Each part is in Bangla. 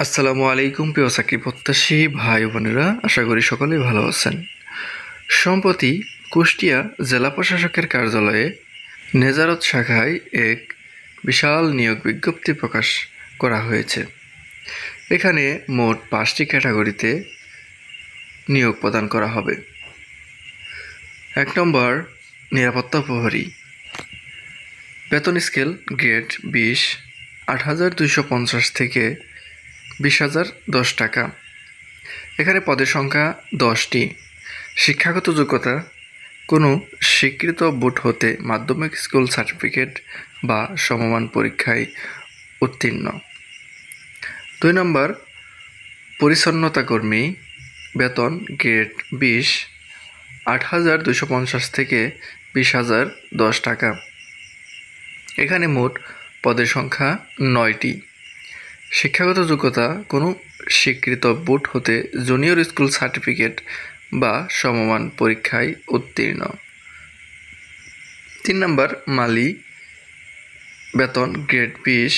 আসসালামু আলাইকুম প্রিয় চাকরি প্রত্যাশী ভাই বোনেরা, আশা করি সকলেই ভালো আছেন। সম্প্রতি কুষ্টিয়া জেলা প্রশাসকের কার্যালয়ে নেজারত শাখায় এক বিশাল নিয়োগ বিজ্ঞপ্তি প্রকাশ করা হয়েছে। এখানে মোট 5টি ক্যাটাগরিতে নিয়োগ প্রদান করা হবে। 1 নম্বর, নিরাপত্তা প্রহরী। বেতন স্কেল গ্রেড 20, 8,250 থেকে 20,010 টাকা। এখানে পদের সংখ্যা 10টি। শিক্ষাগত যোগ্যতা কোনো স্বীকৃত বোর্ড হতে মাধ্যমিক স্কুল সার্টিফিকেট বা সমমান পরীক্ষায় উত্তীর্ণ। 2 নম্বর, পরিচ্ছন্নতা কর্মী। বেতন গ্রেড 20, 8,250 থেকে 20,010 টাকা। এখানে মোট পদের সংখ্যা 9টি। শিক্ষাগত যোগ্যতা কোনো স্বীকৃত বোর্ড হতে জুনিয়র স্কুল সার্টিফিকেট বা সমমান পরীক্ষায় উত্তীর্ণ। 3 নম্বর, মালি। বেতন গ্রেড 20,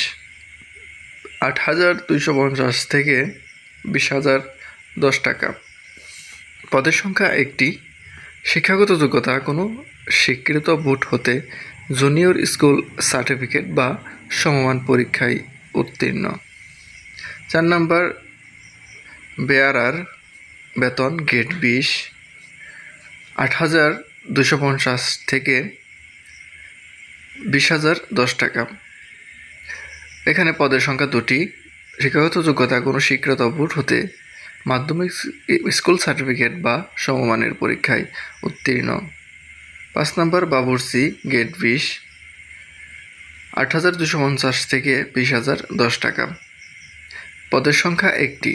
8,250 থেকে 20,010 টাকা। পদের সংখ্যা 1টি। শিক্ষাগত যোগ্যতা কোনো স্বীকৃত বোর্ড হতে জুনিয়র স্কুল সার্টিফিকেট বা সমমান পরীক্ষায় উত্তীর্ণ। 4 নম্বর, বেয়ারার। বেতন গ্রেড 20, 8,250 থেকে 20,010 টাকা। এখানে পদের সংখ্যা 2টি। শিক্ষাগত যোগ্যতা কোনো স্বীকৃত বোর্ড হতে মাধ্যমিক স্কুল সার্টিফিকেট বা সমমানের পরীক্ষায় উত্তীর্ণ। 5 নম্বর, বাবুর্চি। গ্রেড 20, 8,250 থেকে 20,010 টাকা। পদের সংখ্যা 1টি।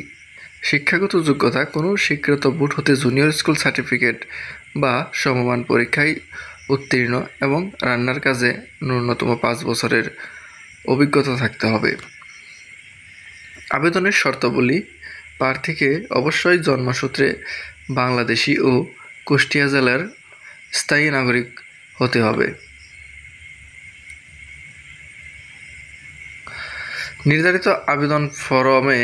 শিক্ষাগত যোগ্যতা কোনো স্বীকৃত বোর্ড হতে জুনিয়র স্কুল সার্টিফিকেট বা সমমান পরীক্ষায় উত্তীর্ণ এবং রান্নার কাজে ন্যূনতম 5 বছরের অভিজ্ঞতা থাকতে হবে। আবেদনের শর্তাবলী: প্রার্থীকে অবশ্যই জন্মসূত্রে বাংলাদেশি ও কুষ্টিয়া জেলার স্থায়ী নাগরিক হতে হবে। নির্ধারিত আবেদন ফরমে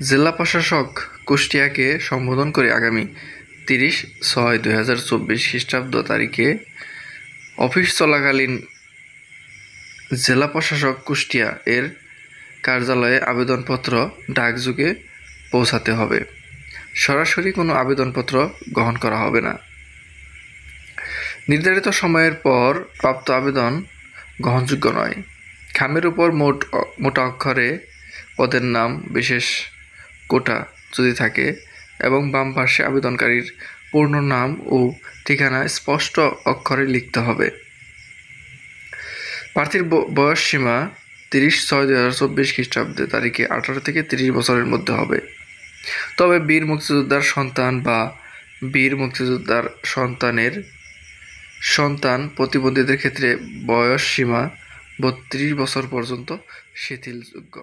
জেলা প্রশাসক কুষ্টিয়াকে সম্বোধন করে আগামী 30/6/2024 খ্রিস্টাব্দ তারিখে অফিস চলাকালীন জেলা প্রশাসক কুষ্টিয়া এর কার্যালয়ে আবেদনপত্র ডাকযোগে পৌঁছাতে হবে। সরাসরি কোনো আবেদনপত্র গ্রহণ করা হবে না। নির্ধারিত সময়ের পর প্রাপ্ত আবেদন গ্রহণযোগ্য নয়। খামের উপর মোটা অক্ষরে পদের নাম, বিশেষ কোটা যদি থাকে এবং বাম পাশে আবেদনকারীর পূর্ণ নাম ও ঠিকানা স্পষ্ট অক্ষরে লিখতে হবে। প্রার্থীর বয়স সীমা 30/6/2024 খ্রিস্টাব্দ তারিখে 18 থেকে 30 বছরের মধ্যে হবে। তবে বীর মুক্তিযোদ্ধার সন্তান বা বীর মুক্তিযোদ্ধার সন্তানের সন্তান প্রতিবন্ধীদের ক্ষেত্রে বয়স সীমা 32 বছর পর্যন্ত শিথিলযোগ্য।